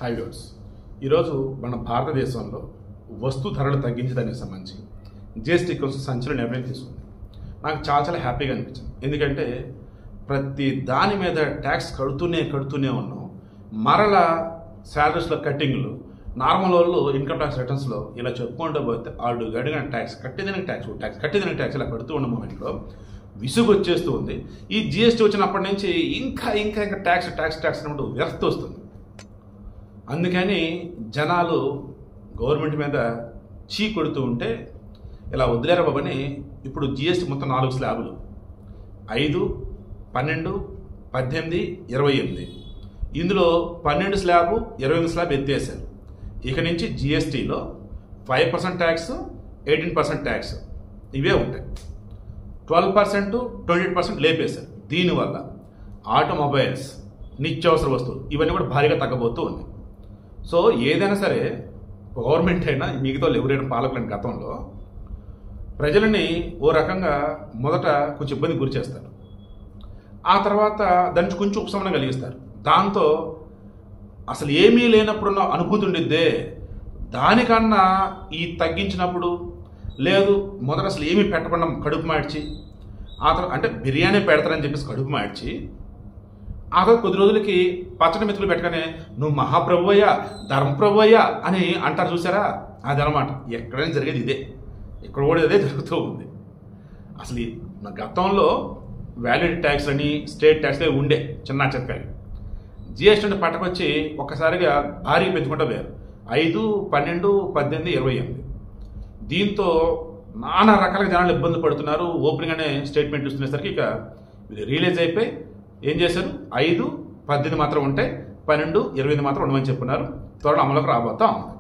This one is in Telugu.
హై వ్యూవర్స్, ఈరోజు మన భారతదేశంలో వస్తు ధరలు తగ్గించడానికి సంబంధించి జిఎస్టీ కౌన్సిల్ సంచలన నిర్ణయం తీసుకుంది. నాకు చాలా హ్యాపీగా అనిపించింది. ఎందుకంటే ప్రతి దాని మీద ట్యాక్స్ కడుతూనే ఉన్నాం. మరలా శాలరీస్లో కట్టింగ్లు, నార్మల్ వాళ్ళు ఇన్కమ్ ట్యాక్స్ రిటర్న్స్లో ఇలా చెప్పుకుంటూ పోతే వాళ్ళు గడిగిన ట్యాక్స్ కట్టేదానికి ట్యాక్స్ ఇలా కడుతూ ఉన్న మూమెంట్లో విసుగు వచ్చేస్తూ ఉంది. ఈ జిఎస్టీ వచ్చినప్పటి నుంచి ఇంకా ట్యాక్స్ అన్నప్పుడు వ్యర్థ వస్తుంది. అందుకని జనాలు గవర్నమెంట్ మీద చీ కొడుతూ ఉంటే ఇలా వదిలేరా బాబని ఇప్పుడు జిఎస్టీ మొత్తం 4 స్లాబులు 5, 12, 18, 28. ఇందులో 12 స్లాబు 28 స్లాబ్ ఎత్తేసారు. ఇక నుంచి జిఎస్టీలో 5% ట్యాక్స్, 18% ట్యాక్స్ ఇవే ఉంటాయి. 12%, 28% లేపేశారు. దీనివల్ల ఆటోమొబైల్స్, నిత్యావసర వస్తువులు ఇవన్నీ కూడా భారీగా తగ్గబోతూ ఉన్నాయి. సో ఏదైనా సరే గవర్నమెంట్ అయినా మిగతా ఎవరైనా పాలకులైన గతంలో ప్రజలని ఓ రకంగా మొదట కొంచెం ఇబ్బంది గురి చేస్తారు. ఆ తర్వాత దాని నుంచి కొంచెం ఉపశమనం కలిగిస్తారు. దాంతో అసలు ఏమీ లేనప్పుడున్న అనుభూతి ఉండిద్దే దానికన్నా ఈ తగ్గించినప్పుడు లేదు. మొదట అసలు ఏమీ పెట్టకుండా కడుపు మార్చి ఆ తర్వాత అంటే బిర్యానీ పెడతారని చెప్పేసి కడుపు మార్చి ఆ తర్వాత కొద్ది రోజులకి పచ్చడి మెతుకులు పెట్టగానే నువ్వు మహాప్రభు అయ్యా, ధర్మప్రభు అయ్యా అని అంటారు. చూసారా? అది అన్నమాట. ఎక్కడైనా జరిగేది ఇదే, ఇక్కడ కూడా ఇదే జరుగుతూ ఉంది. అసలు గతంలో వ్యాలిడ్ ట్యాక్స్ అని స్టేట్ ట్యాక్స్ ఉండే చిన్న చెత్తకాయ జిఎస్టీ అంటే పట్టకొచ్చి ఒక్కసారిగా భారీ పెంచుకుంటూ పోయారు. 5, 12, 18, 28. దీంతో నానా రకాలుగా జనాలు ఇబ్బంది పడుతున్నారు. ఓపెనింగ్ అనే స్టేట్మెంట్ ఇస్తునేసరికి ఇక రియలైజ్ అయిపోయి ఏం చేశారు? 5, 18 మాత్రం ఉంటాయి, 12, 28 మాత్రం ఉండమని చెప్పున్నారు. త్వరలో అమలులోకి రాబోతా ఉంది.